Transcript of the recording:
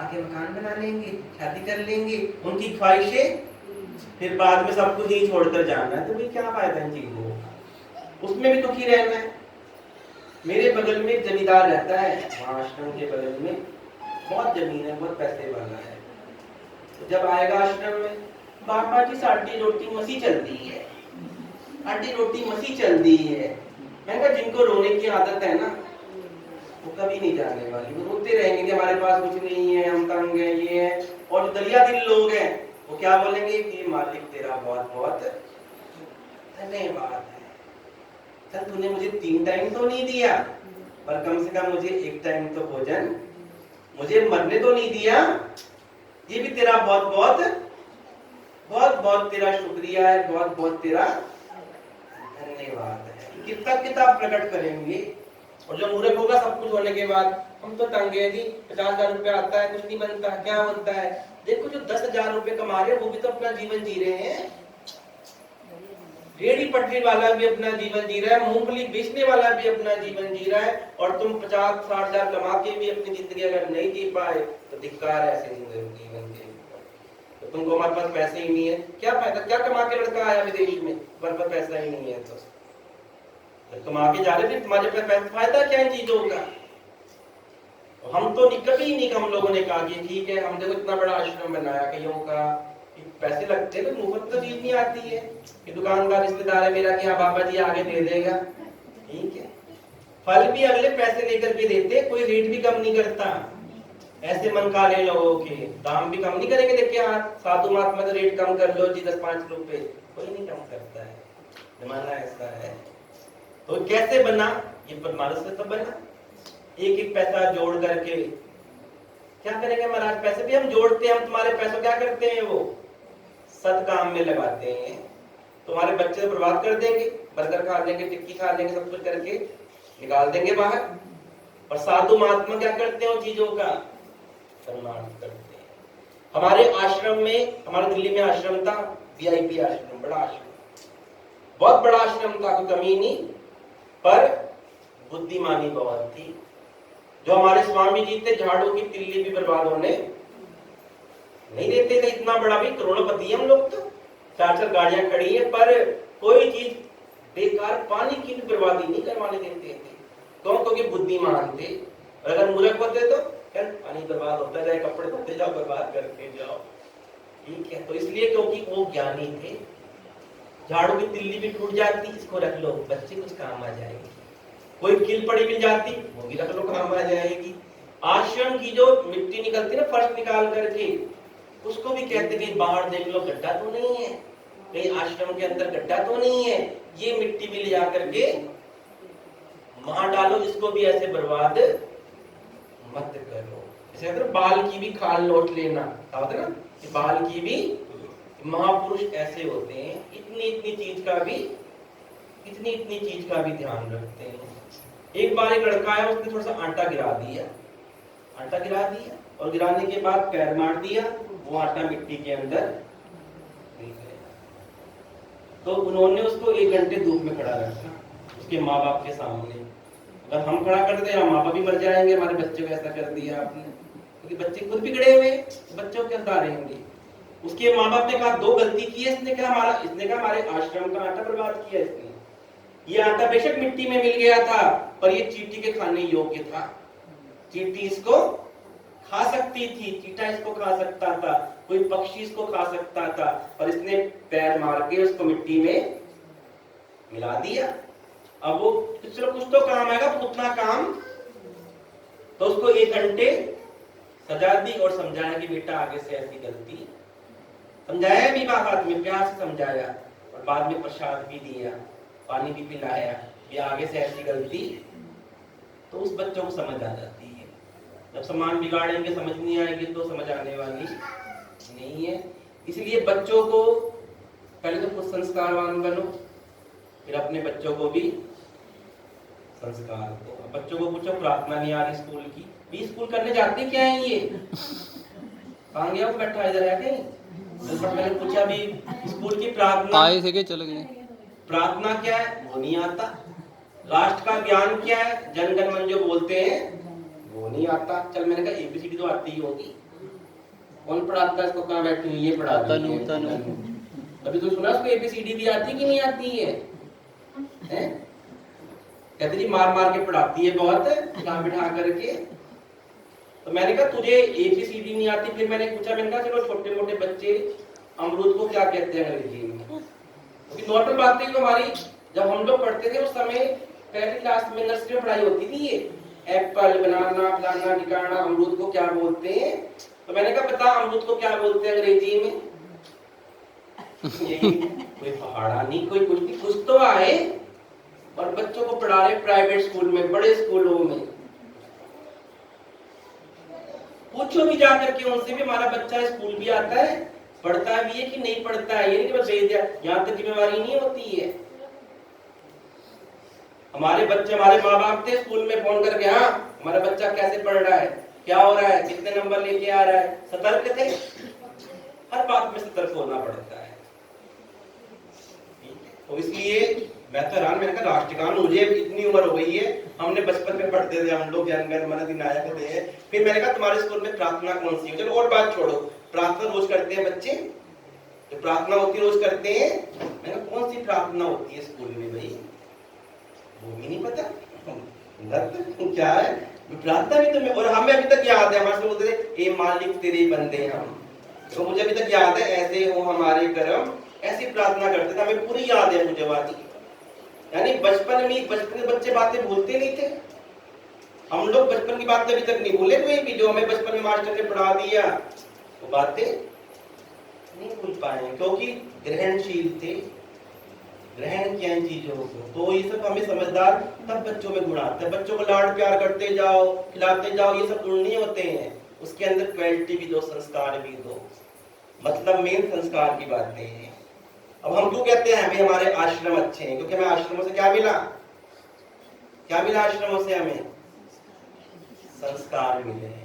आके मकान बना लेंगे, शादी कर लेंगे, उनकी ख्वाहिशें, फिर बाद में सब कुछ ही छोड़कर जाना है। तो भाई क्या फायदा इन चीजों का, उसमें भी दुखी रहना है। मेरे बगल में एक जमींदार रहता है, वहाँ आश्रम के बगल में बहुत जमीन है, बहुत पैसे वाला है। तो जब आएगा आश्रम में, बाबा जी साड़ी रोटी मसी चलती है, आटी रोटी मसी चल दी है। मैं कहा जिनको रोने की आदत है ना, वो कभी नहीं जाने वाली, वो रोते रहेंगे कि हमारे पास कुछ नहीं है, हम तंग हैं, ये है। और जो दरिया दिल लोग हैं, वो क्या बोलेंगे कि मालिक तेरा बहुत बहुत धन्यवाद है, चल तूने मुझे 3 टाइम तो नहीं दिया, पर कम से कम मुझे 1 टाइम तो भोजन, मुझे मरने तो नहीं दिया, ये भी तेरा बहुत बहुत तेरा शुक्रिया है, बहुत बहुत तेरा धन्यवाद है। कितना प्रकट करेंगे। और जो मूर्ख होगा सब कुछ होने के बाद, हम तो तंग है जी, 50,000 रुपया आता है, कुछ नहीं बनता, क्या होता है। देखो जो 10,000 रुपए कमा रहे हैं वो भी तो अपना जीवन जी रहे हैं, रेहड़ी पटरी वाला भी अपना जीवन जी रहा है, मूंगफली बेचने वाला भी अपना जीवन जी रहा है। और तुम 50-60,000 कमा के भी अपनी जिंदगी अगर नहीं जी पाए तो धिक्कार है ऐसे जीवन के। तो तुमको हमारे पास पैसे ही नहीं है, क्या फायदा, क्या कमा के लड़का आया विदेश में, हमारे पास पैसा ही नहीं है। तो कमा के जा रहे थे, तुम्हारे पास पैसा, फायदा क्या इन चीजों का। हम तो कभी नहीं, हम लोगों ने कहा कि ठीक है, हम देखो इतना बड़ा आश्रम बनाया, कईयों का पैसे लगते हैं, तो मुफ्त तो चीज नहीं आती है कि दुकानदार रिश्तेदार है मेरा कि हाँ बाबा जी आगे दे देगा, ठीक है। फल भी अगले पैसे लेकर के देते, कोई रेट भी कम नहीं करता। ऐसे मन काले लोगों के दाम भी कम नहीं करेंगे, देखिए हाँ साधु महात्मा तो रेट कम कर लो जी 10-5 रुपए, कोई नहीं कम करता है, जमाना ऐसा है। तो कैसे बना, ये परमाणु से तो बना, एक एक पैसा जोड़ करके। क्या करेंगे महाराज, पैसे भी हम जोड़ते हैं, हम तुम्हारे पैसों क्या करते हैं, वो सद काम में लगाते हैं। तुम्हारे बच्चे तो बर्बाद कर देंगे, बर्गर खा लेंगे, टिक्की खा लेंगे, सब कुछ करके निकाल देंगे बाहर। और साधु महात्मा क्या करते हैं उन चीजों का सम्मान करते हैं। हमारे आश्रम में, हमारे दिल्ली में आश्रम था, VIP आश्रम, बड़ा आश्रम, बहुत बड़ा आश्रम था, कोई कमी नहीं, पर बुद्धिमानी बहुत थी। जो हमारे स्वामी जी थे, झाड़ू की तिल्ली भी बर्बाद होने नहीं देते थे। इतना बड़ा भी करोड़पति हम लोग, तो 4-4 गाड़ियां खड़ी है, पर कोई चीज बेकार, पानी की भी बर्बादी नहीं करवाने देते थे। क्योंकि बुद्धिमान थे। अगर मूर्ख होते तो पानी बर्बाद होता जाए, कपड़े धोते जाओ, बर्बाद करके जाओ, ठीक है। तो इसलिए क्योंकि वो ज्ञानी थे। झाड़ू की तिल्ली भी टूट जाती, इसको रख लो, बच्चे कुछ काम आ जाएगी। कोई कील पड़ी मिल जाती, वो भी रख लो, काम आ जाएगी। आश्रम की जो मिट्टी निकलती ना, फर्श निकाल करके, उसको भी कहते कि बाहर देख लो गड्ढा तो नहीं है, कहीं आश्रम के अंदर गड्ढा तो नहीं है, ये मिट्टी भी ले जाकर के वहां डालो, इसको भी ऐसे बर्बाद मत करो। जैसे बाल की भी खाल नोट लेना, ना कि बाल की भी, महापुरुष ऐसे होते हैं, इतनी चीज का भी, इतनी चीज का भी ध्यान रखते हैं। एक बार एक लड़का है, उसने थोड़ा सा आटा गिरा दिया, और गिराने के बाद पैर मार दिया, वो आटा मिट्टी के अंदर गिर गया। तो उन्होंने उसको 1 घंटे धूप में खड़ा रखा, उसके माँ बाप के सामने। अगर हम खड़ा कर दे, माँ बाप भी मर जाएंगे, हमारे बच्चे को ऐसा कर दिया आपने, क्योंकि बच्चे खुद बिगड़े हुए, बच्चों के उतारेंगे। उसके माँ बाप ने कहा 2 गलती की है इसने, कहा हमारे आश्रम का आटा बर्बाद किया इसने। ये आटा बेशक मिट्टी में मिल गया था, पर ये चींटी के खाने योग्य था। चींटी इसको खा सकती थी, चींटा इसको खा सकता था, कोई पक्षी इसको खा सकता था, और इसने पैर मार के उसको मिट्टी में मिला दिया। अब वो चलो कुछ तो काम आएगा, उतना काम, तो उसको 1 घंटे सजा दी और समझाया कि बेटा आगे से ऐसी गलती, समझाया भी बात में, प्यार से समझाया, और बाद में प्रसाद भी दिया, पानी भी पिलाया, ये आगे से ऐसी गलती, तो उस बच्चों को समझ आ जाती है। जब सामान बिगाड़ेंगे, समझ नहीं आएगी, तो समझ आने वाली नहीं है। इसलिए बच्चों को पहले तो खुद संस्कारवान बनो, फिर अपने बच्चों को भी संस्कार दो। बच्चों को पूछो प्रार्थना नहीं आ रही स्कूल की, भी स्कूल करने जाते क्या है ये, कहाँ गया वो, बैठा इधर है कहीं। तो मैंने पूछा भी स्कूल की प्रार्थना आए थे कि चले गए, प्रार्थना क्या है, वो नहीं आता। राष्ट्र का ज्ञान क्या है, जनगण मन जो बोलते हैं वो नहीं आता। चल मैंने कहा ABCD तो आती ही होगी, कौन पढ़ाता है इसको? कहाँ बैठी हुई ये पढ़ा तनु दी तनु अभी तो सुना उसको ABCD भी आती कि नहीं आती है? हैं? कहते जी मार मार के पढ़ाती है बहुत, यहाँ बिठा करके। तो मैंने कहा तुझे ABCD नहीं आती? फिर मैंने पूछा, मैंने कहा चलो छोटे मोटे बच्चे अमरूद को क्या कहते हैं अंग्रेजी में? क्योंकि नॉर्मल बात है, हमारी जब हम लोग पढ़ते थे उस समय पहली क्लास में नर्सरी में पढ़ाई होती थी, ये एप्पल, बनाना, फलाना, निकाना, अमरूद को क्या बोलते हैं। तो मैंने कहा बता अमरूद को क्या बोलते हैं अंग्रेजी में? यही कोई पहाड़ा नहीं, कोई कुछ नहीं, कुछ तो आए। और बच्चों को पढ़ा रहे प्राइवेट स्कूल में, बड़े स्कूलों में। पूछो भी जाकर के उनसे भी, हमारा बच्चा स्कूल भी आता है, पढ़ता भी है कि नहीं पढ़ता है? ये नहीं कि बस भेज दिया, यहाँ तक जिम्मेवारी नहीं होती है। हमारे बच्चे, हमारे माँ बाप थे स्कूल में फोन करके, हाँ हमारा बच्चा कैसे पढ़ रहा है, क्या हो रहा है, कितने नंबर लेके आ रहा है, सतर्क थे। हर बात में सतर्क होना पड़ता है। तो इसलिए मैं तो हैरान, मैंने कहा राष्ट्रगान, मुझे इतनी उम्र हो गई है, हमने बचपन में पढ़ते थे हम लोग, जनगण मन अधिनायक थे। फिर मैंने कहा तुम्हारे स्कूल में प्रार्थना कौन सी है? चलो और बात छोड़ो, प्रार्थना रोज करते हैं बच्चे, जो प्रार्थना होती है रोज करते हैं। मैंने कहा कौन सी प्रार्थना होती है स्कूल में भाई? वो भी नहीं पता क्या है प्रार्थना भी तुम्हें। और हमें अभी तक याद है, हमारे बोलते थे ए मालिक तेरे बंदे हम। तो मुझे अभी तक याद है, ऐसे हो हमारे कर्म, ऐसी प्रार्थना करते थे, हमें पूरी याद है मुझे बात। यानी बचपन के बच्चे बातें भूलते नहीं थे। हम लोग बचपन की बातें अभी तक नहीं भूले, कोई भी जो हमें बचपन में मास्टर ने पढ़ा दिया वो बातें नहीं भूल पाए, क्योंकि ग्रहणशील थे, ग्रहण किया इन चीजों को। तो ये सब हमें समझदार तब बच्चों में गुण आता है। बच्चों को लाड प्यार करते जाओ, खिलाते जाओ, ये सब गुण नहीं होते हैं, उसके अंदर क्वालिटी भी दो, संस्कार भी दो। मतलब मेन संस्कार की बातें हैं। अब हम क्यों कहते हैं हमें हमारे आश्रम अच्छे हैं? क्योंकि हमें आश्रमों से क्या मिला? क्या मिला आश्रमों से? हमें संस्कार मिले।